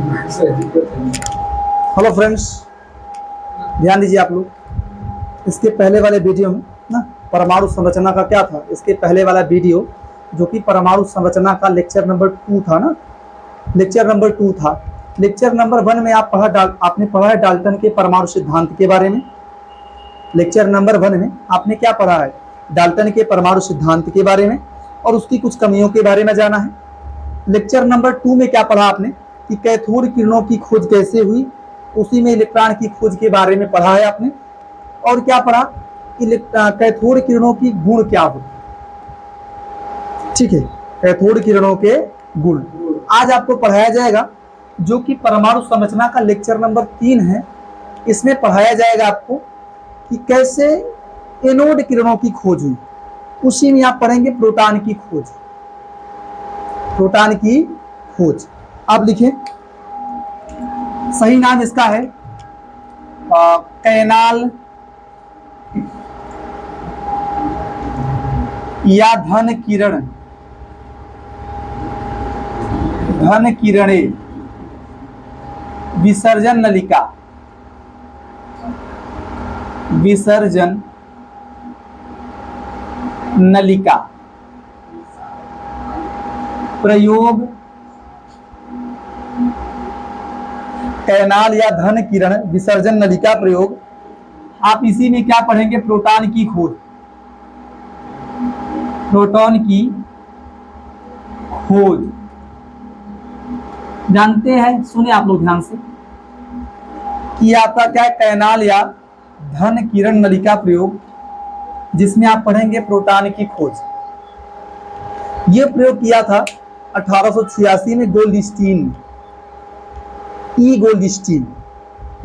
Hello friends, ध्यान दीजिए आप लोग। इसके पहले वाले वीडियो में ना परमाणु संरचना का क्या था, इसके पहले वाला वीडियो जो कि परमाणु संरचना का लेक्चर नंबर 2 था ना, लेक्चर नंबर 2 था। लेक्चर नंबर 1 में आपने पढ़ा है डाल्टन के परमाणु सिद्धांत के बारे में। लेक्चर नंबर 1 में आपने क्या पढ़ा है, डाल्टन के परमाणु सिद्धांत के बारे में और उसकी कुछ कमियों के बारे में जाना है। लेक्चर नंबर 2 में क्या पढ़ा आपने कि कैथोड किरणों की खोज कैसे हुई, उसी में इलेक्ट्रॉन की खोज के बारे में पढ़ा है आपने। और क्या पढ़ा कि कैथोड किरणों की गुण क्या होते, ठीक है, कैथोड किरणों के गुण आज आपको पढ़ाया जाएगा, जो कि परमाणु संरचना का लेक्चर नंबर 3 है। इसमें पढ़ाया जाएगा आपको कि कैसे एनोड किरणों की खोज हुई, उसी में आप पढ़ेंगे प्रोटॉन की खोज, प्रोटॉन की खोज। आप लिखें, सही नाम इसका है कैनाल या धन किरण, धन किरणे विसर्जन नलिका, विसर्जन नलिका प्रयोग, कैनाल या धन किरण विसर्जन नलिका प्रयोग। आप इसी में क्या पढ़ेंगे, प्रोटॉन की खोज, प्रोटॉन की खोज। जानते हैं, सुने आप लोग ध्यान से, कि आपका क्या है, कैनाल या धन किरण नलिका प्रयोग, जिसमें आप पढ़ेंगे प्रोटॉन की खोज। यह प्रयोग किया था 1886 में गोल्डस्टीन, ई गोल्डस्टीन,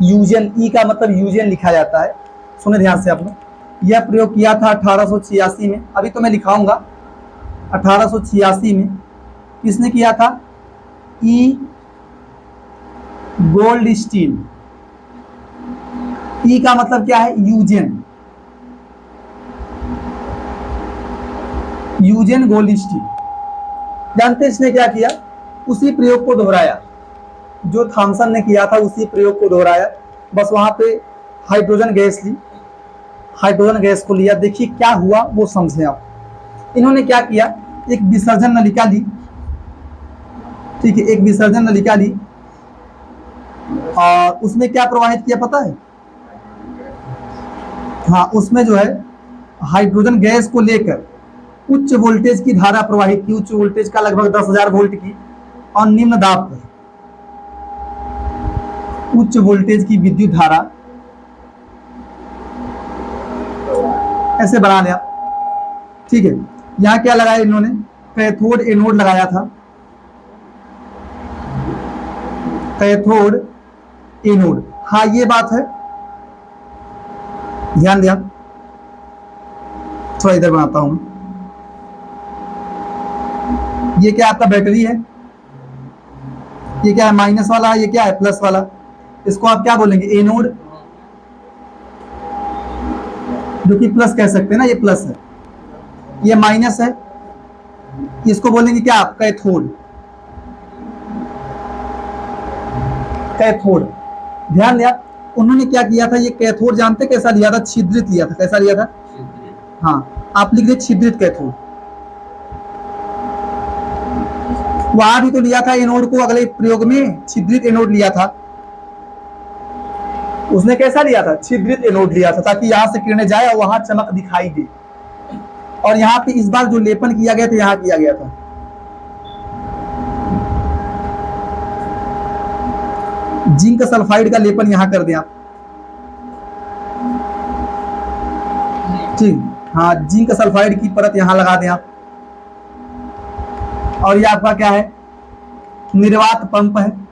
यूजेन, ई का मतलब यूजेन लिखा जाता है, सुने ध्यान से आप लोग। यह प्रयोग किया था 1886 में, अभी तो मैं लिखाऊंगा 1886 में। किसने किया था, ई गोल्डस्टीन। ई का मतलब क्या है, यूजेन, यूजेन गोल्डस्टीन। जानते हैं इसने क्या किया, उसी प्रयोग को दोहराया जो थॉमसन ने किया था, उसी प्रयोग को दोहराया, बस वहां पे हाइड्रोजन गैस ली, हाइड्रोजन गैस को लिया। देखिए क्या हुआ वो समझे आप। इन्होंने क्या किया, एक विसर्जन नलिका ली, ठीक है, एक विसर्जन नलिका ली और उसमें क्या प्रवाहित किया पता है, हाँ, उसमें जो है हाइड्रोजन गैस को लेकर उच्च वोल्टेज की धारा प्रवाहित की, उच्च वोल्टेज का लगभग 10,000 वोल्ट की, और निम्न दाब पर उच्च वोल्टेज की विद्युत धारा, ऐसे बना लिया, ठीक है। यहां क्या लगाया इन्होंने, कैथोड एनोड लगाया था, कैथोड एनोड। हाँ ये बात है, ध्यान दिया, थोड़ा इधर बनाता हूं। ये क्या आपका बैटरी है, ये क्या है, माइनस वाला है, ये क्या है, प्लस वाला। इसको आप क्या बोलेंगे, एनोड, जो कि प्लस कह सकते हैं ना, ये प्लस है, ये माइनस है, इसको बोलेंगे क्या आप, कैथोड, कैथोड। ध्यान दिया, उन्होंने क्या किया था, ये कैथोड जानते कैसा लिया था, छिद्रित लिया था। कैसा लिया था, हाँ आप लिख दिए छिद्रित कैथोड। वहां भी तो लिया था एनोड को, अगले प्रयोग में छिद्रित एनोड लिया था। उसने कैसा लिया था, छिद्रित एनोड लिया था, ताकि यहां से किरणें जाए और वहां चमक दिखाई दे। और यहाँ पे इस बार जो लेपन किया गया था, यहां किया गया था, जिंक सल्फाइड का लेपन यहां कर दिया, ठीक, हाँ जिंक सल्फाइड की परत यहां लगा दें आप। और ये आपका क्या है, निर्वात पंप है,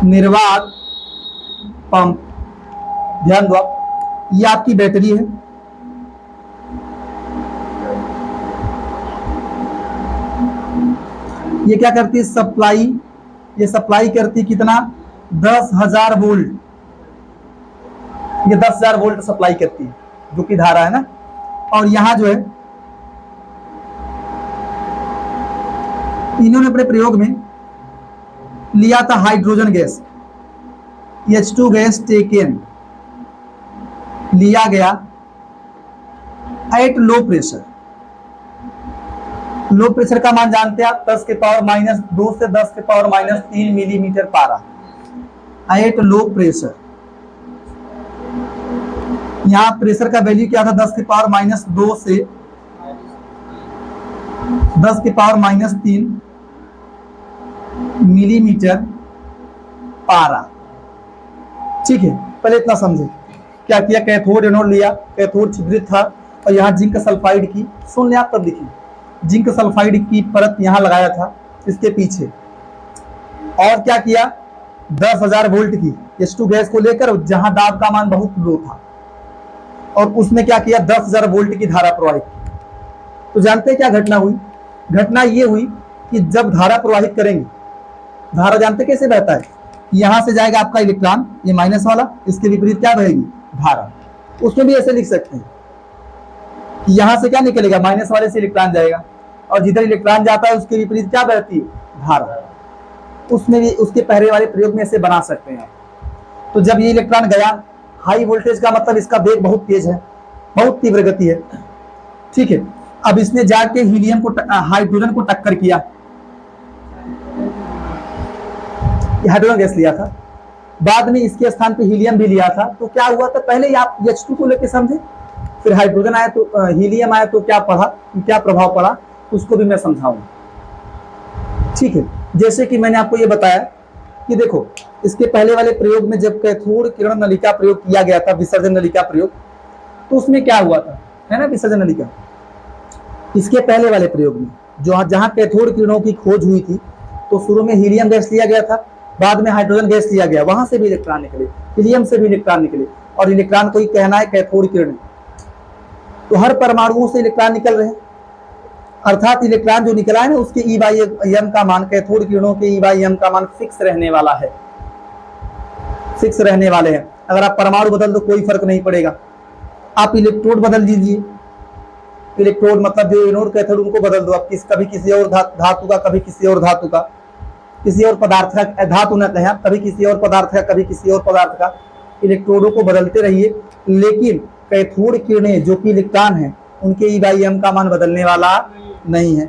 निर्वात पंप। ध्यान दो आप, ये आपकी बैटरी है, ये क्या करती है, सप्लाई, ये सप्लाई करती कितना, 10,000 वोल्ट, ये 10,000 वोल्ट सप्लाई करती है, जो कि धारा है ना। और यहां जो है इन्होंने अपने प्रयोग में लिया था hydrogen gas, H2 gas taken, लिया गया at low pressure. Low pressure का मान जानते हैं आप, 10 के पावर -2 से 10 के पावर -3 मिलीमीटर पारा एट लो प्रेशर। यहां प्रेशर का वैल्यू क्या था, 10 के पावर -2 से 10 के पावर -3 मिलीमीटर पारा। ठीक है, पहले इतना समझे। क्या किया, कैथोड एनोड लिया, कैथोड छिद्रित था और यहाँ जिंक सल्फाइड की, सुन लिया तब देखिए, जिंक सल्फाइड की परत यहाँ लगाया था इसके पीछे। और क्या किया, 10,000 वोल्ट की H2 गैस को लेकर, जहां दाब का मान बहुत लो था, और उसमें क्या किया, 10,000 वोल्ट की धारा प्रवाहित की। तो जानते हैं क्या घटना हुई, घटना ये हुई कि जब धारा प्रवाहित करेंगे, धारा जानते कैसे बहता है, यहां से जाएगा आपका इलेक्ट्रॉन, ये माइनस वाला, इसके विपरीत क्या बहेगी, धारा। उसमें भी ऐसे लिख सकते हैं कि यहां से क्या निकलेगा, माइनस वाले से इलेक्ट्रॉन जाएगा, और जिधर इलेक्ट्रॉन जाता है उसके विपरीत क्या बहती है, धारा। उसमें भी उसके पहले वाले प्रयोग में ऐसे बना सकते हैं। तो जब ये इलेक्ट्रॉन गया, हाई वोल्टेज का मतलब इसका वेग बहुत तेज है, बहुत तीव्र गति है। ठीक है, अब इसने जाके हीलियम को हाइड्रोजन को टक्कर किया, हाइड्रोजन गैस लिया था, बाद में इसके स्थान पे हीलियम भी लिया था। तो क्या हुआ था, पहले ही आप H2 को लेके समझे, फिर हाइड्रोजन आया तो हीलियम आया तो क्या पढ़ा, क्या प्रभाव पड़ा, उसको भी मैं समझाऊंगा। ठीक है, जैसे कि मैंने आपको ये बताया कि देखो, इसके पहले वाले प्रयोग में जब कैथोड किरण नलिका प्रयोग किया गया था, विसर्जन नलिका प्रयोग, तो उसमें क्या हुआ था, है ना, विसर्जन नलिका। इसके पहले वाले प्रयोग में जो जहां कैथोड किरणों की खोज हुई थी, तो शुरू में हीलियम गैस लिया गया था, बाद में हाइड्रोजन गैस लिया गया, वहां से भी इलेक्ट्रॉन निकले, हीलियम से भी इलेक्ट्रॉन निकले, और इलेक्ट्रॉन को ही कहना है कैथोड किरण। तो हर परमाणुओं से इलेक्ट्रॉन निकल रहे हैं, अर्थात इलेक्ट्रॉन जो निकला है ना, उसके E/m का मान, कैथोड किरणों के E/m का मान फिक्स रहने वाला है, फिक्स रहने वाले हैं। अगर आप परमाणु बदल दो कोई फर्क नहीं पड़ेगा, आप इलेक्ट्रोड बदल दीजिए, इलेक्ट्रोड मतलब जो एनोड कैथोड उनको बदल दो आप, कभी किसी और धातु का, कभी किसी और धातु का, किसी और पदार्थ का, धातु न कहें, कभी किसी और पदार्थ का, कभी किसी और पदार्थ का, इलेक्ट्रोडों को बदलते रहिए। लेकिन कैथोड किरणें जो कि इलेक्ट्रॉन है, उनके E/m का मान बदलने वाला नहीं है।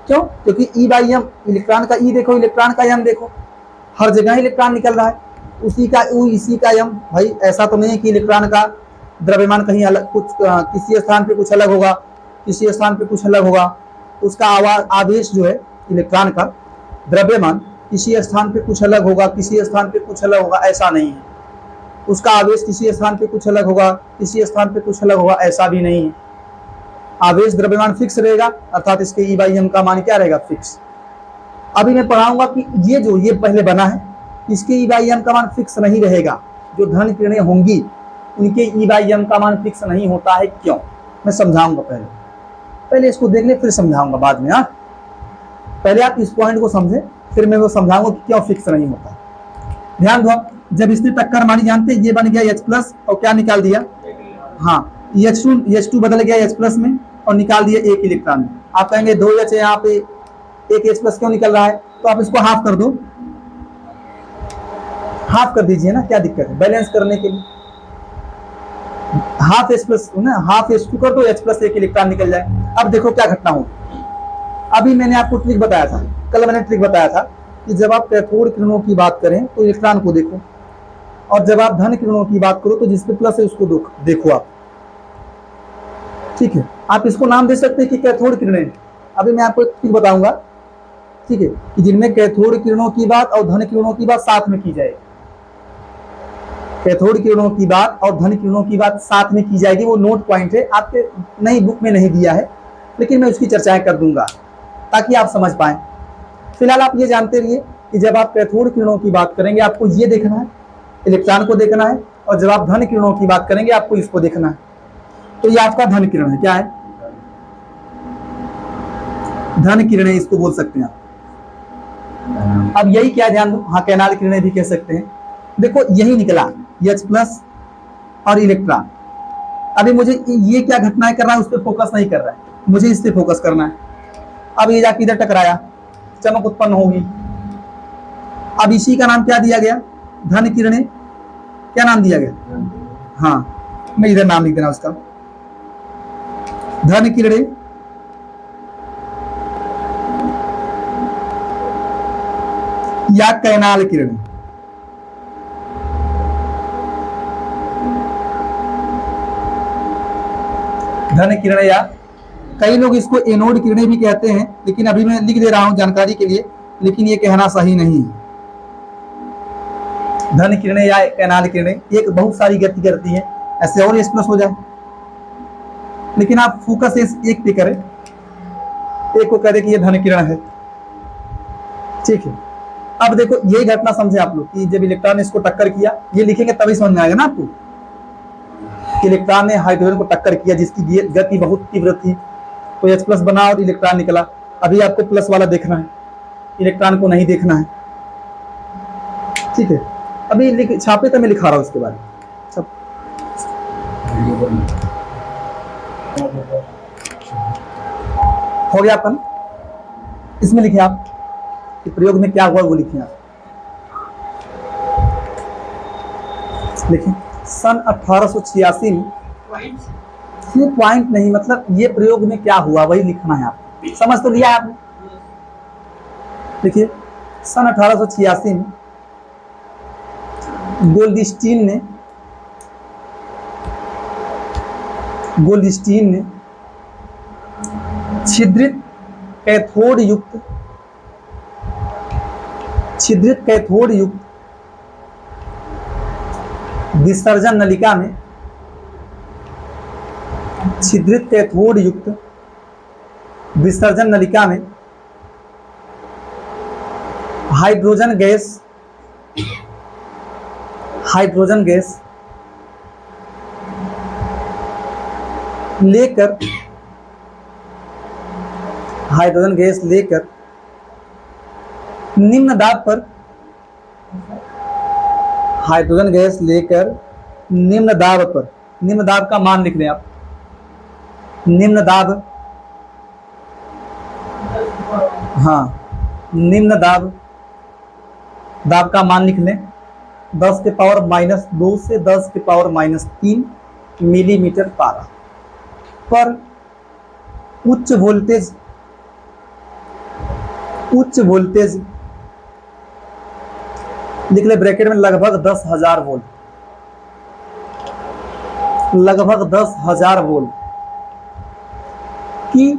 क्यों, क्योंकि E/m, इलेक्ट्रॉन का E देखो, इलेक्ट्रॉन का m देखो, हर जगह इलेक्ट्रॉन निकल रहा है, उसी का U इसी का m। भाई ऐसा तो नहीं है कि इलेक्ट्रॉन का द्रव्यमान कहीं अलग, कुछ किसी स्थान पे कुछ अलग होगा, किसी स्थान पे कुछ अलग होगा, उसका आवेश जो है इलेक्ट्रॉन का द्रव्यमान किसी स्थान पे कुछ अलग होगा, किसी स्थान पे कुछ अलग होगा, ऐसा नहीं है। उसका आवेश किसी स्थान पे कुछ अलग होगा, किसी स्थान पे कुछ अलग होगा, ऐसा भी नहीं है। आवेश द्रव्यमान फिक्स रहेगा, अर्थात इसके E/m का मान क्या रहेगा, फिक्स। अभी मैं पढ़ाऊंगा कि ये पहले बना है, इसके E/m का मान फिक्स नहीं रहेगा। जो धन किरणें होंगी उनके E/m का मान फिक्स नहीं होता है, क्यों, मैं समझाऊंगा। पहले इसको देख ले, फिर समझाऊंगा बाद में। हाँ, पहले आप इस पॉइंट को समझे, फिर मैं वो समझाऊंगा कि क्यों फिक्स नहीं होता। ध्यान दो, जब इसने टक्कर मारी, जानते ये बन गया H+ और क्या निकाल दिया, हाँ, H2 बदल गया H+ में और निकाल दिया एक इलेक्ट्रॉन। आप कहेंगे 2 H है यहाँ पे, एक H+ क्यों निकल रहा है, तो आप इसको हाफ कर दो, हाफ कर दीजिए ना, क्या दिक्कत है, बैलेंस करने के लिए हाफ H+ ना, हाफ H2 कर दो, H+ एक इलेक्ट्रॉन निकल जाए। अब देखो क्या घटना हो, अभी मैंने आपको ट्रिक बताया था, कल मैंने ट्रिक बताया था कि जब आप कैथोड किरणों की बात करें तो इलेक्ट्रॉन को देखो, और जब आप धन किरणों की बात करो तो जिस पे प्लस है उसको देखो आप। ठीक है, आप इसको नाम दे सकते हैं कि कैथोड किरणें। अभी मैं आपको एक ट्रिक बताऊंगा, ठीक है, कि जिनमें कैथोड किरणों की बात और धन किरणों की बात साथ में की जाए। कैथोड किरणों की बात और धन किरणों की बात साथ में की जाएगी। वो नोट पॉइंट है, आपके नई बुक में नहीं दिया है, लेकिन मैं उसकी चर्चाएं कर दूंगा ताकि आप समझ पाएं। फिलहाल आप ये जानते रहिए कि जब आप कैथोड किरणों की बात करेंगे आपको ये देखना है, इलेक्ट्रॉन को देखना है, और जब आप धन किरणों की बात करेंगे आपको इसको देखना है। तो ये आपका धन किरण है, क्या है, धन किरणें इसको बोल सकते हैं आप। अब यही क्या ध्यान दो, हाँ, कैनाल किरणें भी कह सकते हैं। देखो यही निकला H+ और इलेक्ट्रॉन। अभी मुझे ये क्या घटनाएं कर रहा है उस पर फोकस नहीं कर रहा है, मुझे इस पे फोकस करना है। अब ये जाके इधर टकराया, चमक उत्पन्न होगी। अब इसी का नाम क्या दिया गया, धन किरणें, क्या नाम दिया गया, हाँ मैं इधर नाम लिख देना उसका, धन किरणें या कैनाल किरणें। धन किरणें या कई लोग इसको एनोड किरणें भी कहते हैं, लेकिन अभी मैं लिख दे रहा हूं जानकारी के लिए, लेकिन ये कहना सही नहीं है। धन किरणें या कैनाल किरणें एक बहुत सारी गति करती है, ऐसे और प्लस हो जाए, लेकिन आप फोकस एक पे करें, एक को कह दे कि ये धन किरण है, ठीक है। अब देखो ये घटना समझे आप लोग कि जब इलेक्ट्रॉन ने इसको टक्कर किया, ये लिखेंगे तभी समझ में आएगा ना आपको, इलेक्ट्रॉन ने हाइड्रोजन को टक्कर किया जिसकी गति बहुत तीव्र थी, तो H प्लस बना और इलेक्ट्रॉन निकला। अभी आपको प्लस वाला देखना है, इलेक्ट्रॉन को नहीं देखना है, ठीक है। अभी छापे तो मैं लिखा रहा हूं उसके बारे में। हो गया अपन, इसमें लिखे आप कि प्रयोग में क्या हुआ वो लिखे आप, लिखें सन 1886 में, ये पॉइंट नहीं, मतलब ये प्रयोग में क्या हुआ वही लिखना है आपको, समझ तो लिया आपने। देखिए सन 1886 में गोल्डस्टीन ने छिद्रित कैथोड युक्त विसर्जन नलिका में, छिद्रित कैथोड युक्त विसर्जन नलिका में हाइड्रोजन गैस लेकर निम्न दाब पर, हाइड्रोजन गैस लेकर निम्न दाब का मान लिख लें आप, निम्न दाब, हाँ निम्न दाब का मान लिख लें 10 के पावर -2 से 10 के पावर -3 मिलीमीटर पारा पर उच्च वोल्टेज लिख ले ब्रैकेट में लगभग 10,000 वोल्ट, लगभग 10,000 वोल्ट की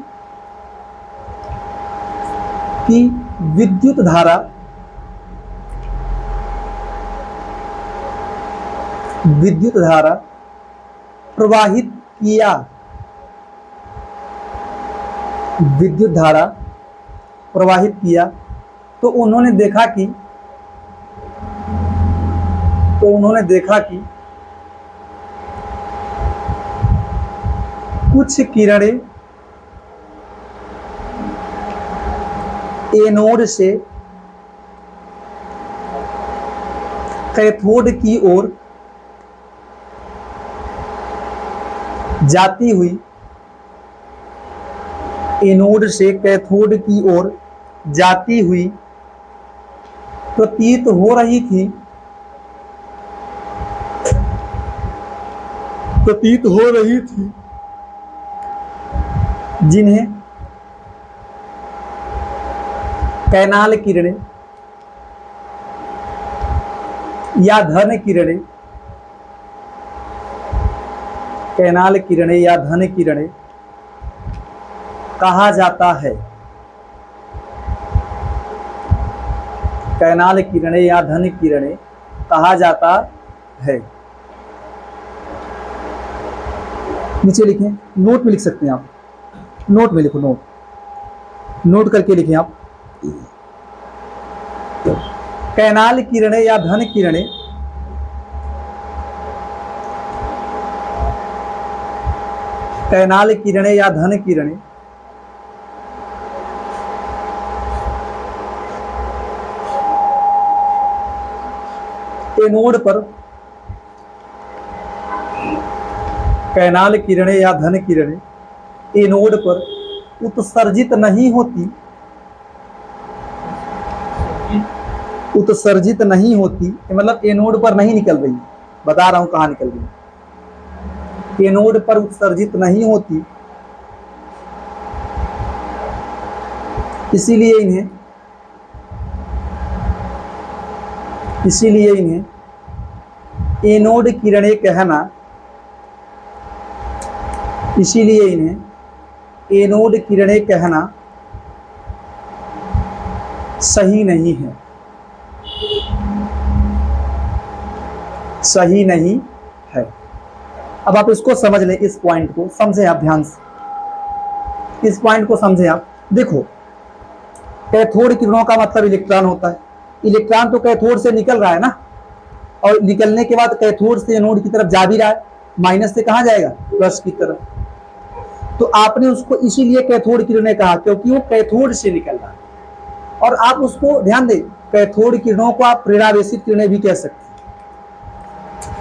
विद्युत धारा प्रवाहित किया, तो उन्होंने देखा कि कुछ किरणें एनोड से कैथोड की ओर जाती हुई, एनोड से कैथोड की ओर जाती हुई प्रतीत हो रही थी, जिन्हें कैनाल किरणें या धन किरणें, कहा जाता है। कैनाल किरणें या धन किरणें कहा जाता है। नीचे लिखें, नोट में लिख सकते हैं आप, नोट में लिखो, नोट करके लिखें आप। कैनाल किरणें या धन किरणें एनोड पर, कैनाल किरणें या धन किरणें एनोड पर उत्सर्जित नहीं होती, उत्सर्जित नहीं होती, मतलब एनोड पर नहीं निकल रही, बता रहा हूं कहां निकल रही, एनोड पर उत्सर्जित नहीं होती, इसीलिए इन्हें एनोड किरणें कहना, इसीलिए इन्हें एनोड किरणें कहना सही नहीं है, सही नहीं है। अब आप इसको समझ लें, इस पॉइंट को समझें आप ध्यान से, इस पॉइंट को समझें आप। देखो, कैथोड किरणों का मतलब इलेक्ट्रॉन होता है, इलेक्ट्रॉन तो कैथोड से निकल रहा है ना, और निकलने के बाद कैथोड से एनोड की तरफ जा भी रहा है, माइनस से कहां जाएगा, प्लस की तरफ। तो आपने उसको इसीलिए कैथोड किरणें कहा क्योंकि वो कैथोड से निकल रहा है। और आप उसको ध्यान दें, कैथोड किरणों को आप प्रेरावेशित किरणें भी कह सकते हैं।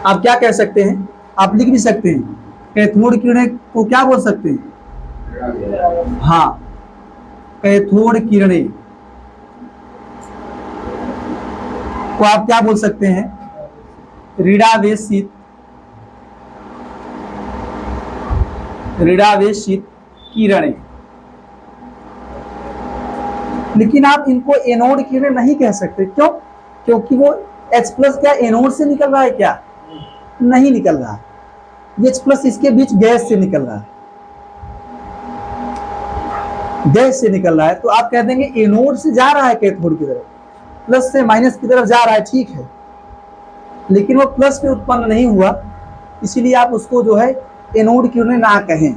आप क्या कह सकते हैं, आप लिख भी सकते हैं, कैथोड किरणें को क्या बोल सकते हैं, हाँ, कैथोड किरणें को आप क्या बोल सकते हैं, ऋणावेशित किरणें। लेकिन आप इनको एनोड किरणें नहीं कह सकते, क्यों, क्योंकि वो H+ क्या एनोड से निकल रहा है, क्या नहीं निकल रहा है, H+ इसके बीच गैस से निकल रहा है, गैस से निकल रहा है। तो आप कह देंगे एनोड से जा रहा है कैथोड की तरफ, प्लस से माइनस की तरफ जा रहा है, ठीक है, लेकिन वो प्लस पे उत्पन्न नहीं हुआ, इसीलिए आप उसको जो है एनोड किरणें ना कहें।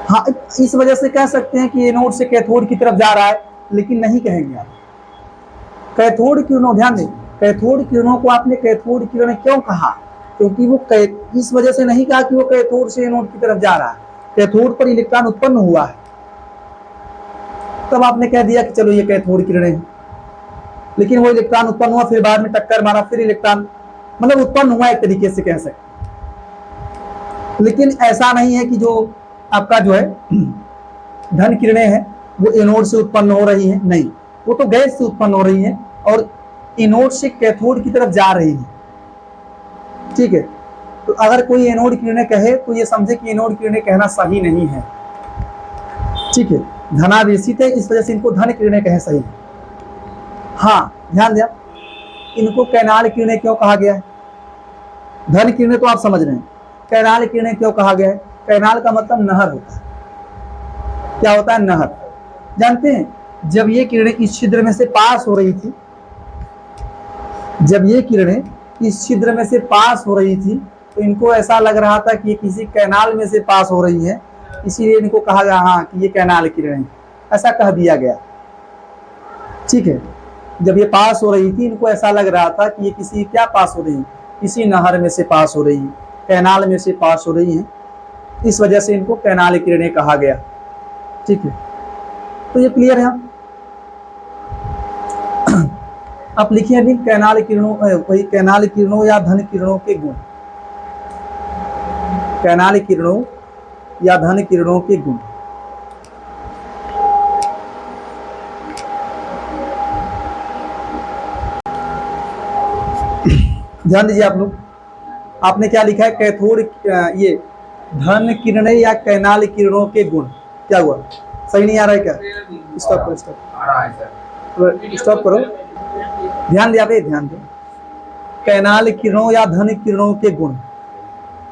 हाँ, इस वजह से कह सकते हैं कि एनोड से कैथोड की तरफ जा रहा है, लेकिन नहीं कहेंगे आप कैथोड किरणों। ध्यान दें, कैथोड किरणों को आपने कैथोड किरणें क्यों कहा, क्योंकि वो इस वजह से नहीं कहा कि वो कैथोड से एनोड की तरफ जा रहा है, कैथोड पर इलेक्ट्रॉन उत्पन्न हुआ है, तब आपने कह दिया कि चलो ये कैथोड किरणें हैं। लेकिन वो इलेक्ट्रॉन उत्पन्न हुआ, फिर बाद में टक्कर मारा, फिर इलेक्ट्रॉन मतलब उत्पन्न हुआ, एक तरीके से कह सकते। लेकिन ऐसा नहीं है कि जो आपका जो है धन किरणें हैं वो एनोड से उत्पन्न हो रही हैं, नहीं, वो तो गैस से उत्पन्न हो रही हैं और एनोड से कैथोड की तरफ जा रही हैं, ठीक है। तो अगर कोई एनोड किरणें कहे तो ये समझे कि एनोड किरणें कहना सही नहीं है, ठीक है, धनावेशित है, इस वजह से इनको धन किरणें कहे सही है। हाँ, ध्यान दिया, इनको कैनाल किरणें क्यों कहा गया है, धन किरणें तो आप समझ रहे हैं, कैनाल किरणें क्यों कहा गया है, कैनाल का मतलब नहर होता है, क्या होता है, नहर। जानते हैं, जब ये किरणें इस छिद्र में से पास हो रही थी, जब ये किरणें इस छिद्र में से पास हो रही थी, तो इनको ऐसा लग रहा था कि ये किसी कैनाल में से पास हो रही है, इसीलिए इनको कहा गया हाँ कि ये कैनाल किरणें, ऐसा कह दिया गया, ठीक है। जब ये पास हो रही थी, इनको ऐसा लग रहा था कि ये किसी क्या पास हो रही है, किसी नहर में से पास हो रही है, कैनाल में से पास हो रही है, इस वजह से इनको कैनाल किरणें कहा गया, ठीक है। तो ये क्लियर है। आप लिखिए अभी कैनाल किरणों, वही कैनाल किरणों या धन किरणों के गुण, कैनाल किरणों या धन किरणों के गुण। ध्यान दीजिए आप लोग, आपने क्या लिखा है, कैथोड ये धन किरणें या कैनाल किरणों के गुण। क्या हुआ, सही नहीं आ रहा है क्या, स्टॉप करो, स्टॉप करो, ध्यान दिया, ध्यान दो, कैनाल किरणों या धन किरणों के गुण।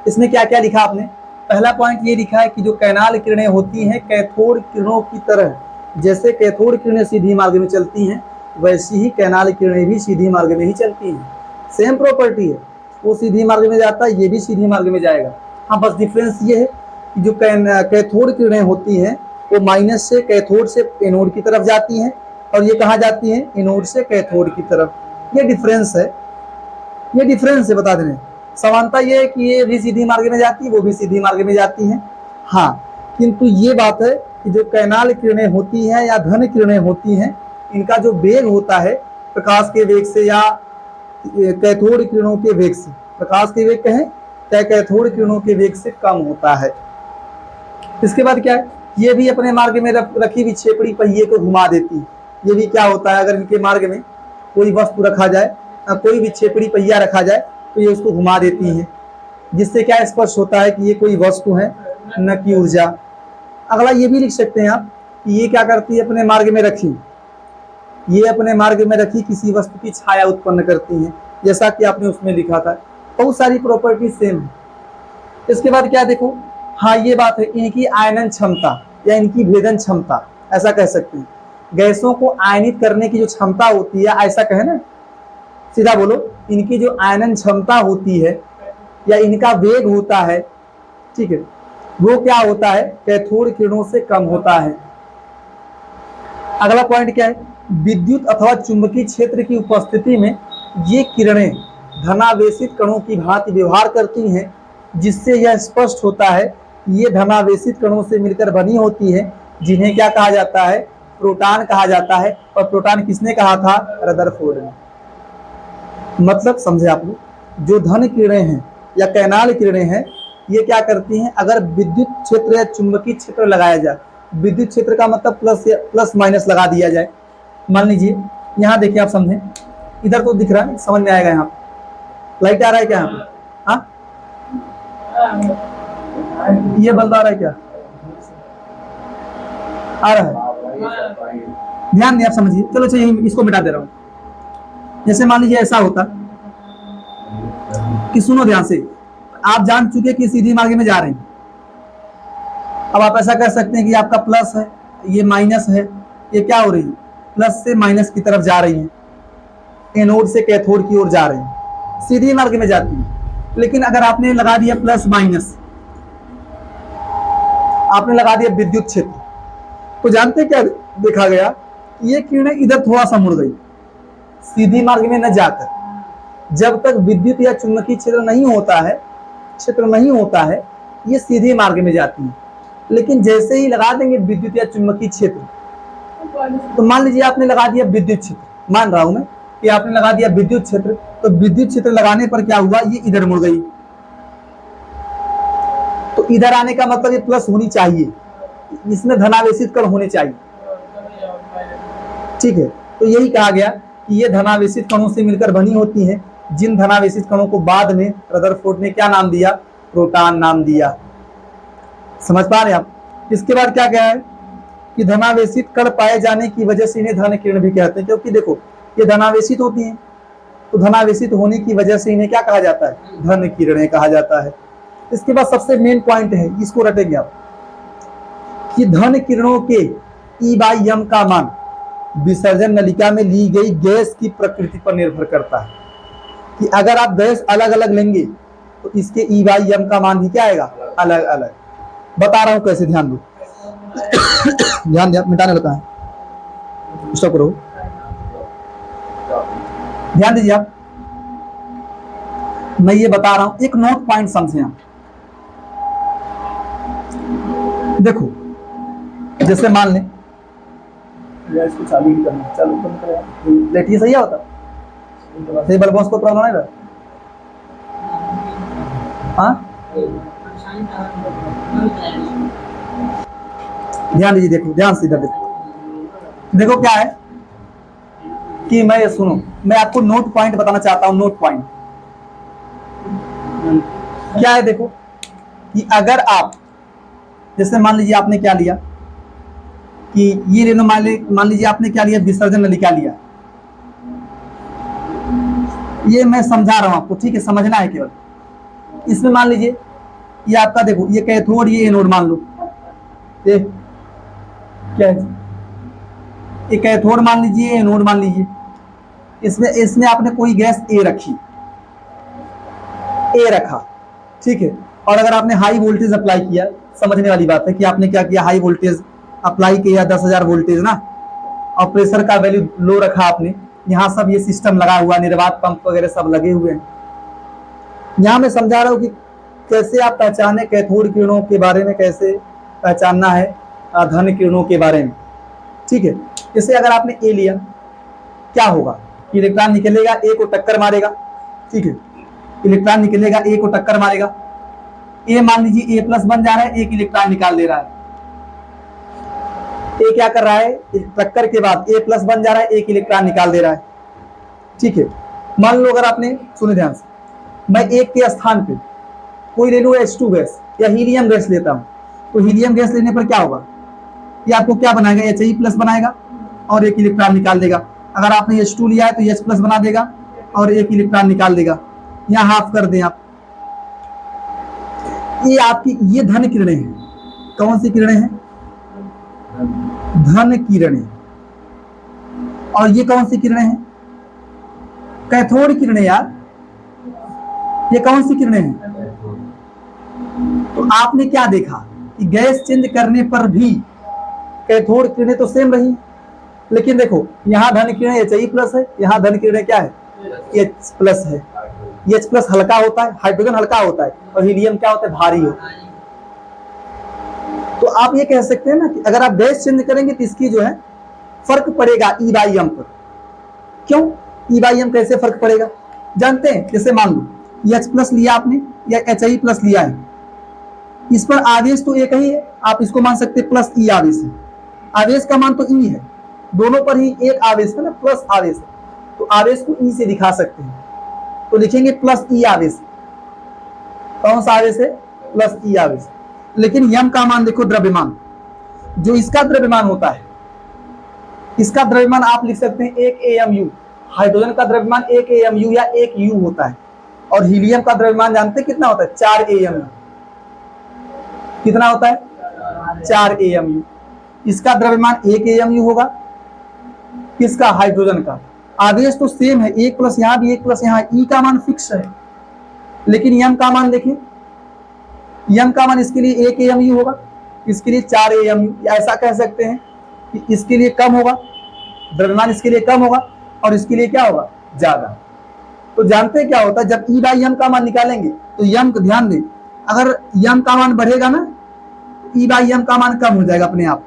इसमें क्या क्या लिखा आपने, पहला पॉइंट ये लिखा है कि जो कैनाल किरणें होती हैं कैथोड किरणों की तरह, जैसे कैथोड किरणें सीधी मार्ग में चलती हैं, वैसी ही कैनाल किरणें भी सीधी मार्ग में ही चलती हैं, सेम प्रॉपर्टी है, वो सीधी मार्ग में जाता है, ये भी सीधी मार्ग में जाएगा। हाँ, बस डिफरेंस ये है कि जो कैथोड किरणें होती हैं वो माइनस से कैथोड से एनोड की तरफ जाती हैं, और ये कहाँ जाती हैं, एनोड से कैथोड की तरफ। ये डिफरेंस है, ये डिफरेंस है, बता दें। समानता ये है कि ये भी सीधी मार्ग में जाती है, वो भी सीधी मार्ग में जाती हैं। हाँ, किंतु ये बात है कि जो कैनाल किरणें होती हैं या धन किरणें होती हैं, इनका जो वेग होता है प्रकाश के वेग से या कैथोड किरणों के वेग से, प्रकाश के वेग कहें या कैथोड किरणों के वेग से कम होता है। इसके बाद क्या है, ये भी अपने मार्ग में रखी हुई छेपड़ी पहिए को घुमा देती है। ये भी क्या होता है, अगर इनके मार्ग में कोई वस्तु रखा जाए, कोई भी छेपड़ी पहिया रखा जाए तो ये उसको घुमा देती हैं, जिससे क्या स्पष्ट होता है कि ये कोई वस्तु है न कि ऊर्जा। अगला ये भी लिख सकते हैं आप कि ये क्या करती है, अपने मार्ग में रखी, ये अपने मार्ग में रखी किसी वस्तु की छाया उत्पन्न करती हैं, जैसा कि आपने उसमें लिखा था। बहुत सारी प्रॉपर्टी सेम है। इसके बाद क्या देखो, हाँ ये बात है, इनकी आयनन क्षमता या इनकी भेदन क्षमता ऐसा कह सकते हैं। गैसों को आयनित करने की जो क्षमता होती है, ऐसा कहे ना, सीधा बोलो, इनकी जो आयनन क्षमता होती है या इनका वेग होता है, ठीक है, वो क्या होता है, कैथोड किरणों से कम होता है। अगला पॉइंट क्या है, विद्युत अथवा चुंबकीय क्षेत्र की उपस्थिति में ये किरणें धनावेशित कणों की भांति व्यवहार करती हैं, जिससे यह स्पष्ट होता है ये धनावेशित कणों से मिलकर बनी होती है, जिन्हें क्या कहा जाता है, प्रोटॉन कहा जाता है। और प्रोटॉन किसने कहा था, रदरफोर्ड ने। मतलब समझे आप लोग, जो धन किरणें हैं या कैनाल किरणें हैं, ये क्या करती हैं, अगर विद्युत क्षेत्र या चुंबकीय क्षेत्र लगाया जाए, विद्युत क्षेत्र का मतलब प्लस माइनस लगा दिया जाए। मान लीजिए यहाँ देखिए, आप समझें, इधर तो दिख रहा है, समझ में आएगा। यहाँ लाइट आ रहा है क्या, यहाँ पे, हाँ ये बल्ब आ रहा है क्या, आ रहा है, ध्यान दिए आप समझिए। चलो अच्छा, इसको मिटा दे रहा हूँ। जैसे मान लीजिए ऐसा होता कि, सुनो ध्यान से, आप जान चुके कि सीधी मार्ग में जा रहे हैं। अब आप ऐसा कर सकते हैं कि आपका प्लस है, ये माइनस है, ये क्या हो रही है, प्लस से माइनस की तरफ जा रही है, एनोड से कैथोड की ओर जा रहे हैं, सीधी मार्ग में जाती है। लेकिन अगर आपने लगा दिया प्लस माइनस, आपने लगा दिया विद्युत क्षेत्र, तो जानते क्या देखा गया, ये किरणें इधर थोड़ा सा मुड़ गई, सीधी मार्ग में न जाकर। जब तक विद्युत या चुंबकीय क्षेत्र नहीं होता है, ये सीधे मार्ग में जाती है। लेकिन जैसे ही लगा देंगे विद्युत या चुंबकीय क्षेत्र, तो मान लीजिए आपने लगा दिया विद्युत क्षेत्र, मान रहा हूं मैं कि आपने लगा दिया विद्युत क्षेत्र, तो विद्युत क्षेत्र लगाने पर क्या हुआ, ये इधर मुड़ गई। तो इधर आने का मतलब ये प्लस होनी चाहिए, इसमें धनावेशित कण होने चाहिए, ठीक है। तो यही कहा गया कि ये धनावेशित कणों से मिलकर बनी होती हैं, जिन धनावेशित कणों को बाद में रदरफोर्ड ने क्या नाम दिया, प्रोटॉन नाम दिया। समझ पा रहे हैं आप। इसके बाद क्या कहा है कि धनावेशित कण पाए जाने की वजह से इन्हें धन किरण भी कहते हैं, क्योंकि देखो ये धनावेशित होती हैं, तो धनावेशित होने की वजह से इन्हें क्या कहा जाता है, धन किरणें कहा जाता है। इसके बाद सबसे मेन पॉइंट है, इसको रटेंगे आप, कि धन किरणों के E/m का मान विसर्जन नलिका में ली गई गैस की प्रकृति पर निर्भर करता है। कि अगर आप गैस अलग अलग लेंगे तो इसके E/m का मान भी क्या आएगा, अलग अलग। बता रहा हूं कैसे, ध्यान दो ध्यान दिया, मिटाने लगा है, स्टॉप करो, ध्यान दीजिए आप, मैं ये बता रहा हूं, एक नोट पॉइंट समझे आप। देखो जैसे मान लें, इसको चालू ही करना, चालू बंद करें, लेटिए, सही होता सही, बल्बों को प्रॉब्लम है। हाँ ध्यान दीजिए, देखो ध्यान से इधर देखो क्या है कि मैं, सुनो, मैं आपको नोट पॉइंट बताना चाहता हूं। नोट पॉइंट क्या है, देखो कि अगर आप, जैसे मान लीजिए आपने क्या लिया कि ये ले लो, मान लीजिए आपने क्या लिया, विसर्जन नलिका लिया। ये मैं समझा रहा हूं आपको, ठीक है, समझना है केवल। इसमें मान लीजिए ये आपका, देखो ये कैथोड, ये एनोड मान लो, ये क्या है, ये कैथोड मान लीजिए, एनोड मान लीजिए। इसमें आपने कोई गैस ए रखी, ए रखा, ठीक है। और अगर आपने हाई वोल्टेज अप्लाई किया, समझने वाली बात है कि आपने क्या किया, हाई वोल्टेज अप्लाई किया, 10,000 वोल्टेज ना, और प्रेशर का वैल्यू लो रखा आपने। यहाँ सब ये सिस्टम लगा हुआ, निर्वात पंप वगैरह सब लगे हुए हैं। यहाँ मैं समझा रहा हूँ कि कैसे आप पहचाने कैथोड किरणों के बारे में, कैसे पहचानना है धन किरणों के बारे में, ठीक है। जैसे अगर आपने ए लिया, क्या होगा, इलेक्ट्रॉन निकलेगा, ए को टक्कर मारेगा, ठीक है, इलेक्ट्रॉन निकलेगा, ए को टक्कर मारेगा। ए मान लीजिए ए प्लस बन जा रहा है, एक इलेक्ट्रॉन निकाल दे रहा है। ए क्या कर रहा है, टक्कर के बाद ए प्लस बन जा रहा है, एक इलेक्ट्रॉन निकाल दे रहा है। ठीक है, मान लो अगर आपने, सुने ध्यान से, मैं एक के स्थान पे कोई ले लूँ H2 गैस या हीलियम गैस लेता हूँ, तो हीलियम गैस लेने पर क्या होगा, ये आपको क्या बनाएगा, He प्लस बनाएगा और एक इलेक्ट्रॉन निकाल देगा। अगर आपने H2 लिया है तो H प्लस बना देगा और एक इलेक्ट्रॉन निकाल देगा। यहाँ हाफ कर दें आप, ये आपकी ये धन किरणें हैं। कौन सी किरणें हैं, धन किरणें। और ये कौन सी किरणें हैं, कैथोड किरणें यार। ये कौन सी किरणें हैं, तो आपने क्या देखा कि गैस चेंज करने पर भी कैथोड किरणें तो सेम रही, लेकिन देखो यहाँ धन किरणें He प्लस है, यहाँ धन किरणें क्या है, H प्लस है। H प्लस हल्का होता है, हाइड्रोजन हल्का होता है, और हीलियम क्या होता है, भारी होता है। तो आप ये कह सकते हैं ना कि अगर आप गैस चेंज करेंगे तो इसकी जो है फर्क पड़ेगा E बाई एम पर। क्यों E बाई एम कैसे फर्क पड़ेगा, जानते हैं? जैसे मान लो H प्लस लिया आपने या He प्लस लिया है, इस पर आवेश तो एक ही है, आप इसको मान सकते हैं प्लस E आवेश है। आवेश का मान तो E है, दोनों पर ही एक आवेश है ना, प्लस आवेश है, तो आवेश को E से दिखा सकते हैं, तो लिखेंगे प्लस E आवेश। कौन सा आवेश है, प्लस E आवेश। लेकिन यम का मान देखो, द्रव्यमान, जो इसका द्रव्यमान होता है, इसका द्रव्यमान आप लिख सकते हैं 1 AMU। हाइड्रोजन का द्रव्यमान 1 AMU या 1 U होता है, और हीलियम का द्रव्यमान जानते हैं कितना होता है, 4 AMU। कितना होता है, 4 AMU। इसका द्रव्यमान 1 AMU होगा, किसका, हाइड्रोजन का। आवेश तो सेम है, 1 प्लस यहाँ भी 1 प्लस यहाँ, E का मान फिक्स है। लेकिन यम का मान देखें, यम का मान इसके लिए 1 AMU होगा, इसके लिए 4 AMU। ऐसा कह सकते हैं कि इसके लिए कम होगा, द्रव्यमान इसके लिए कम होगा, और इसके लिए क्या होगा, ज्यादा। तो जानते हैं क्या होता है, जब E बाई एम का मान निकालेंगे तो यम को ध्यान दें, अगर यम का मान बढ़ेगा ना, E बाई एम का मान कम हो जाएगा अपने आप।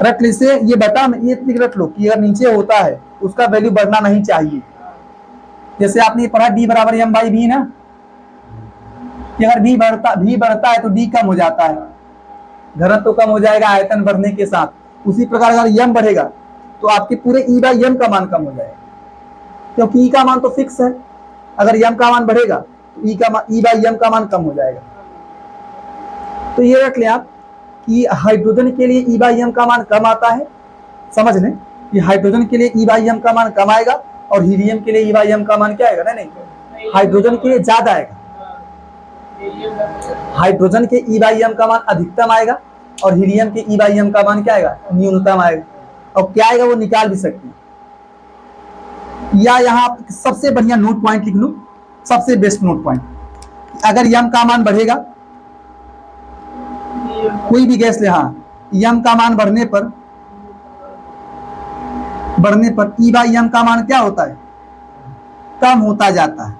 रट ली से ये बता, ये रट लो कि अगर नीचे होता है उसका वैल्यू बढ़ना नहीं चाहिए। जैसे आपने पढ़ा D बराबर एम बाई भी ना, कि अगर V बढ़ता है तो D कम हो जाता है, घनत्व तो कम हो जाएगा आयतन बढ़ने के साथ। उसी प्रकार अगर यम बढ़ेगा तो आपके पूरे E बाई एम का मान कम हो जाएगा, क्योंकि E का मान तो फिक्स है। अगर यम का मान बढ़ेगा तो E बाई एम का मान कम हो जाएगा। तो ये रख लें आप कि हाइड्रोजन के लिए E बाई एम का मान कम आता है, समझ लें कि हाइड्रोजन के लिए E बाई एम का मान कम आएगा, और हीलियम के लिए E बाई एम का मान क्या आएगा, नहीं हाइड्रोजन के लिए ज्यादा आएगा। हाइड्रोजन के E बाई एम का मान अधिकतम आएगा, और हीलियम के E बाई एम का मान क्या आएगा, न्यूनतम आएगा। और क्या आएगा वो निकाल भी सकते हैं, या यहाँ सबसे बढ़िया नोट पॉइंट लिख लूं, सबसे बेस्ट नोट पॉइंट, अगर यम का मान बढ़ेगा, कोई भी गैस ले, हाँ, यम का मान बढ़ने पर E बाई एम का मान क्या होता है, कम होता जाता है।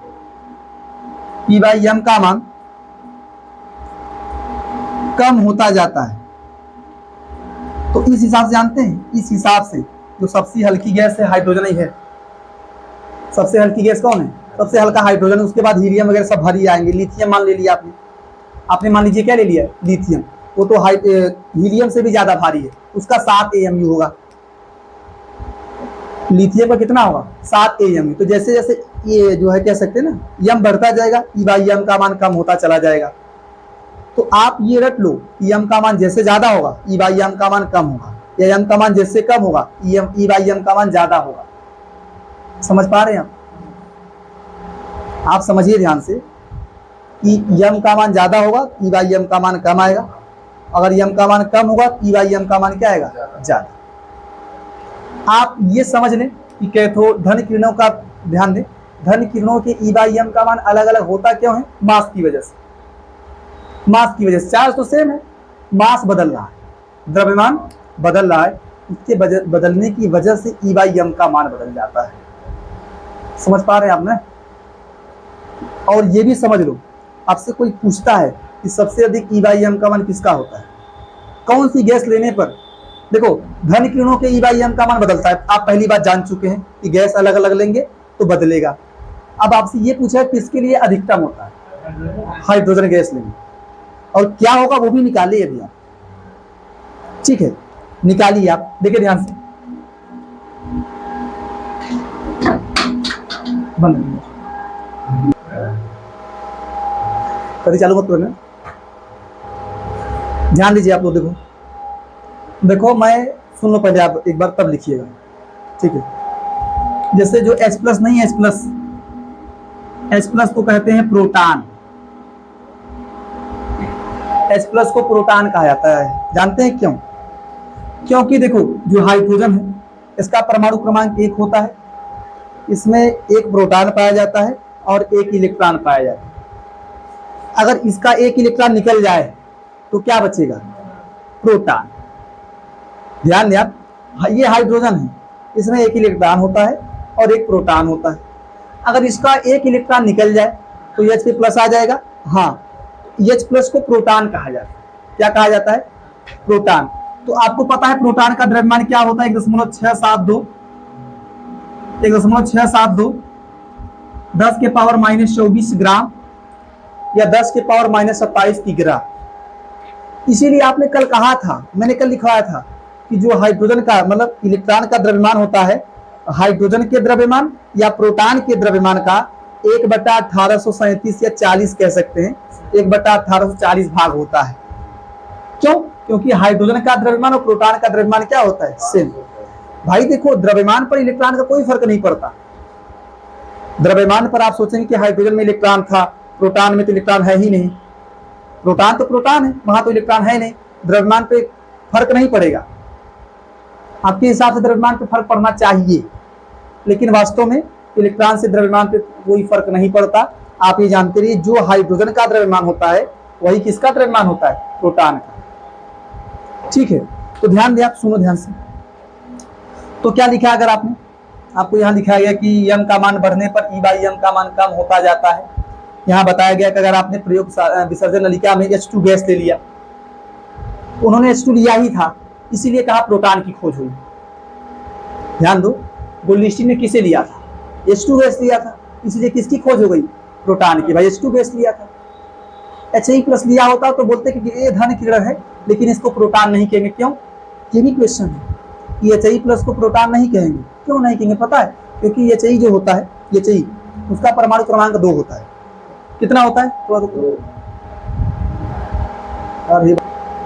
E बाई एम का मान कम होता जाता है। तो इस हिसाब से जानते हैं, इस हिसाब से जो सबसे हल्की गैस है हाइड्रोजन ही है। सबसे हल्की गैस कौन है, सबसे हल्का हाइड्रोजन, उसके बाद हीलियम वगैरह सब भारी आएंगे। लिथियम मान ले लिया आपने मान लीजिए क्या ले लिया, लिथियम, वो तो हीलियम से भी ज्यादा भारी है, उसका 7 AMU होगा। लिथियम का कितना होगा, 7 AMU। तो जैसे जैसे ये जो है कह सकते हैं ना, यम बढ़ता जाएगा, E बाई एम का मान कम होता चला जाएगा। तो आप ये रट लो, यम का मान जैसे ज्यादा होगा E बाई एम का मान कम होगा, या यम का मान जैसे कम होगा E बाई एम का मान ज्यादा होगा। समझ पा रहे हैं आप समझिए ध्यान से कि यम का मान ज्यादा होगा, E बाई एम का मान कम आएगा। अगर यम का मान कम होगा, E बाई एम का मान क्या आएगा, ज्यादा। आप ये समझ लें कि कैथोड धन किरणों का ध्यान दें, धन किरणों के E बाई एम का मान अलग अलग होता क्यों है, मास की वजह से। मास की वजह से, चार्ज तो सेम है, मास बदल रहा है, द्रव्यमान बदल रहा है, उसके बदलने की वजह से E बाई एम का मान बदल जाता है। समझ पा रहे हैं आपने। और ये भी समझ लो, आपसे कोई पूछता है कि सबसे अधिक E बाई एम का मान किसका होता है, कौन सी गैस लेने पर। देखो धन किरणों के E बाई एम का मान बदलता है, आप पहली बात जान चुके हैं कि गैस अलग अलग लेंगे तो बदलेगा। अब आपसे ये पूछा है किसके लिए अधिकतम होता है, हाइड्रोजन गैस लेंगे, और क्या होगा वो भी निकालिए अभी आप, ठीक है, निकालिए आप, देखिए ध्यान से। बंद कभी चालू मत करना। ध्यान दीजिए आप लोग, देखो देखो मैं सुन लो पहले, आप एक बार तब लिखिएगा, ठीक है। जैसे जो H प्लस नहीं है, H प्लस को कहते हैं प्रोटॉन। H प्लस को प्रोटॉन कहा जाता है, जानते हैं क्यों? क्योंकि देखो जो हाइड्रोजन है इसका परमाणु क्रमांक 1 होता है, इसमें एक प्रोटॉन पाया जाता है और एक इलेक्ट्रॉन पाया जाता है। अगर इसका एक इलेक्ट्रॉन निकल जाए तो क्या बचेगा? प्रोटॉन। ध्यान दें आप, ये हाइड्रोजन है, इसमें एक इलेक्ट्रॉन होता है और एक प्रोटॉन होता है। अगर इसका एक इलेक्ट्रॉन निकल जाए तो H पे प्लस आ जाएगा। हाँ, H प्लस को प्रोटॉन कहा जाता है। क्या कहा जाता है? प्रोटॉन। तो आपको पता है प्रोटॉन का द्रव्यमान क्या होता है? 1.672 10 के पावर -24 ग्राम या 10 के पावर -27 किग्रा। इसीलिए आपने कल कहा था, मैंने कल लिखवाया था कि जो हाइड्रोजन का मतलब इलेक्ट्रॉन का द्रव्यमान होता है, हाइड्रोजन के द्रव्यमान या प्रोटॉन के द्रव्यमान का 1/1837 या 40 कह सकते हैं, 1/1840 भाग होता है। क्यों? क्योंकि हाइड्रोजन का द्रव्यमान और प्रोटॉन का द्रव्यमान क्या होता है? सेम। भाई देखो, द्रव्यमान पर इलेक्ट्रॉन का कोई फर्क नहीं पड़ता। द्रव्यमान पर आप सोचेंगे कि हाइड्रोजन में इलेक्ट्रॉन था, प्रोटॉन में तो इलेक्ट्रॉन है ही नहीं। प्रोटॉन तो प्रोटॉन है, वहां तो इलेक्ट्रॉन है नहीं, द्रव्यमान पे फर्क नहीं पड़ेगा। आपके हिसाब से द्रव्यमान पे फर्क पड़ना चाहिए, लेकिन वास्तव में इलेक्ट्रॉन से द्रव्यमान पे कोई फर्क नहीं पड़ता। आप ये जानते रहिए, जो हाइड्रोजन का द्रव्यमान होता है वही किसका द्रव्यमान होता है? प्रोटॉन का। ठीक है, तो ध्यान दें आप, सुनो ध्यान से। तो क्या लिखा है? अगर आपने, आपको यहाँ लिखा गया कि m का मान बढ़ने पर E/m का मान कम होता जाता है। यहाँ बताया गया कि अगर आपने प्रयोग विसर्जन नलिका में H2 गैस ले लिया, उन्होंने H2 लिया ही था, इसीलिए कहा प्रोटॉन की खोज हुई। ध्यान दो, गोल्डस्टीन ने किसे लिया था? H2 गैस लिया था, इसलिए किसकी खोज हो गई? प्रोटॉन की। भाई H2 गैस लिया था, He+ लिया होता तो बोलते कि ये धन किरण है, लेकिन इसको प्रोटॉन नहीं कहेंगे। क्यों? ये भी क्वेश्चन है कि He+ को प्रोटॉन नहीं कहेंगे। क्यों नहीं कहेंगे पता है? क्योंकि He जो होता है, He उसका परमाणु क्रमांक 2 होता है। कितना होता है?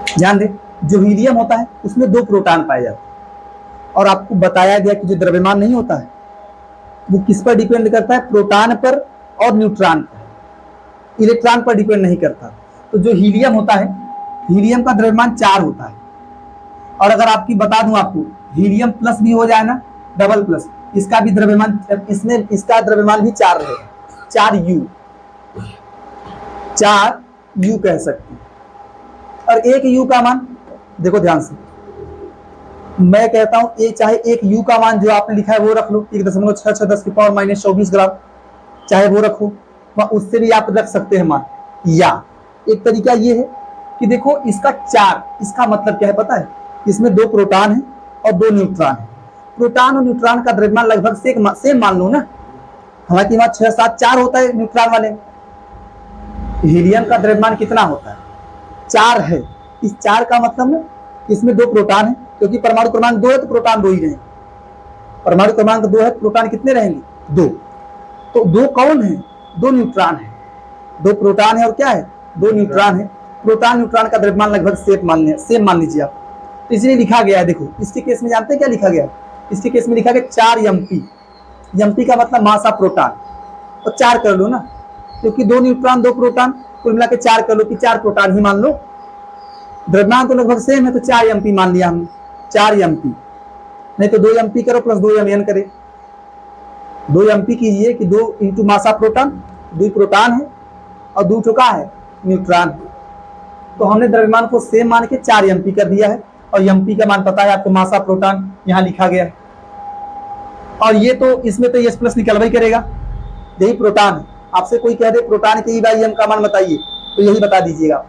ध्यान दे, जो हीलियम होता है उसमें 2 प्रोटॉन पाए जाते हैं। और आपको बताया गया कि जो द्रव्यमान नहीं होता है वो किस पर डिपेंड करता है? प्रोटॉन पर और न्यूट्रॉन पर, इलेक्ट्रॉन पर डिपेंड नहीं करता। तो जो हीलियम होता है, हीलियम का द्रव्यमान 4 होता है। और अगर आपकी बता दूं आपको, हीलियम प्लस भी हो जाए ना, डबल प्लस, इसका भी द्रव्यमान, इसमें इसका द्रव्यमान भी 4 रहेगा, 4 U कह सकते हैं। और एक U का मान देखो ध्यान से, मैं कहता हूं एक, चाहे एक U का मान जो आपने लिखा है वो रख लो, 1.66 10 की पावर -24 ग्राम, चाहे वो रखो, उससे भी आप रख सकते हैं मान। या एक तरीका ये है कि देखो इसका 4, इसका मतलब क्या है पता है? इसमें 2 प्रोटॉन है और 2 न्यूट्रॉन है। प्रोटॉन और न्यूट्रॉन का द्रव्यमान लगभग सेम मान लो ना, हालांकि वहां 6 7 4 होता है न्यूट्रॉन वाले। हीलियम का द्रव्यमान कितना होता है? 4 है। इस 4 का मतलब ना इसमें 2 प्रोटॉन है, क्योंकि परमाणु क्रमांक 2 है तो प्रोटॉन 2 ही रहेंगे। परमाणु क्रमांक 2 है, प्रोटॉन कितने रहेंगे? 2। तो 2 कौन है? 2 न्यूट्रॉन है। 2 प्रोटॉन है और क्या है? 2 न्यूट्रॉन है। प्रोटॉन न्यूट्रॉन का द्रव्यमान लगभग सेम मान लीजिए आप। तो इसलिए लिखा गया है, देखो इसके केस में जानते हैं क्या लिखा गया है? इसके केस में लिखा गया 4 MP। MP का मतलब मास ऑफ प्रोटॉन, तो 4 कर लो ना, क्योंकि 2 न्यूट्रॉन 2 प्रोटॉन, कुल मिला के 4 कर लो कि 4 प्रोटॉन ही मान लो। द्रव्यमान तो लगभग सेम है, तो 4 MP मान लिया हमने, 4 MP। नहीं तो 2 MP करो प्लस 2 MN करे, 2 MP कीजिए कि 2 into mass of proton, 2 proton है और 2 चुका है न्यूट्रॉन। तो हमने द्रव्यमान को सेम मान के 4 MP कर दिया है, और MP का मान पता है आपको, मास ऑफ प्रोटॉन यहाँ लिखा गया है। और ये तो इसमें तो H+ निकलवा ही करेगा, यही प्रोटॉन है। आपसे कोई कह दे प्रोटॉन के E/m का मान बताइए, तो यही बता दीजिएगा,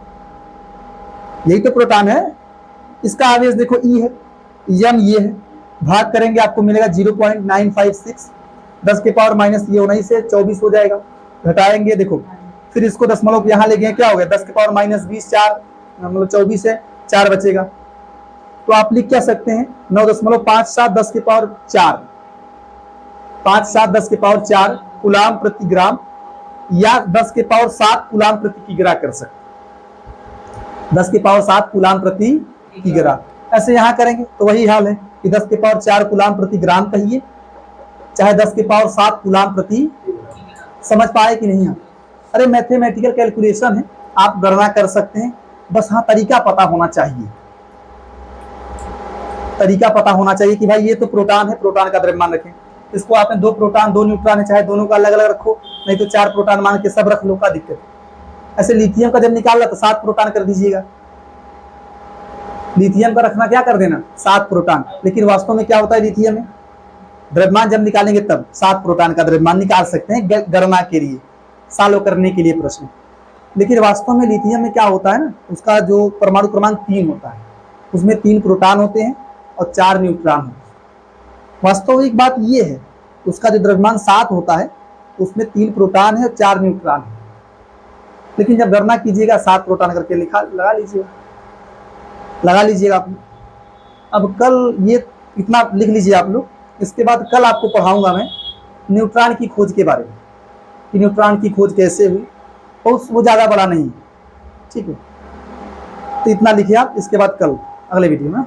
यही तो प्रोटॉन है। इसका आवेश देखो E है, M ये है, भाग करेंगे आपको मिलेगा 0.956, 10 के पावर माइनस ये 19 से 24 हो जाएगा। घटाएंगे देखो, फिर इसको दशमलव यहाँ ले गए, क्या हो गया? 10 के पावर -20, 4 मतलब 24 है, 4 बचेगा। तो आप लिख क्या सकते हैं? 9.57 10 के पावर 4, 5 7 10 के पावर 4 कूलाम प्रति ग्राम या 10 के पावर 7 कूलाम प्रति किग्रा कर सकते। 10 के पावर 7 कूलाम प्रति किग्रा। ऐसे यहाँ करेंगे तो वही हाल है कि 10 के पावर 4 कूलाम प्रति ग्राम कहिए, चाहे 10 के पावर 7 कूलाम प्रति। समझ पाए कि नहीं? अरे मैथमेटिकल कैलकुलेशन है, आप गणना कर सकते हैं, बस हाँ तरीका पता होना चाहिए। तरीका पता होना चाहिए कि भाई ये तो प्रोटॉन है, प्रोटॉन का द्रव्यमान रखें। इसको आपने 2 प्रोटॉन 2 न्यूट्रॉन है, चाहे दोनों का अलग अलग रखो, नहीं तो 4 प्रोटॉन मान के सब रख लो, का दिक्कत। ऐसे लिथियम का जब निकाल तो 7 प्रोटॉन कर दीजिएगा। लिथियम का रखना क्या कर देना 7 प्रोटॉन, लेकिन वास्तव में क्या होता है लिथियम में द्रव्यमान जब निकालेंगे तब 7 प्रोटॉन का द्रव्यमान निकाल सकते हैं गणना के लिए, सॉल्व करने के लिए प्रश्न। लेकिन वास्तव में लिथियम में क्या होता है ना, उसका जो परमाणु क्रमांक 3 होता है, उसमें 3 प्रोटॉन होते हैं और 4 न्यूट्रॉन होते हैं। वास्तविक बात ये है, उसका जो द्रव्यमान 7 होता है उसमें 3 प्रोटॉन है और 4 न्यूट्रॉन है। लेकिन जब गणना कीजिएगा 7 प्रोटॉन करके लगा लीजिएगा आप। अब कल ये इतना लिख लीजिए आप लोग, इसके बाद कल आपको पढ़ाऊंगा मैं न्यूट्रॉन की खोज के बारे में कि न्यूट्रॉन की खोज कैसे हुई, और वो ज़्यादा बड़ा नहीं है, ठीक है। तो इतना लिखिए आप, इसके बाद कल अगले वीडियो में।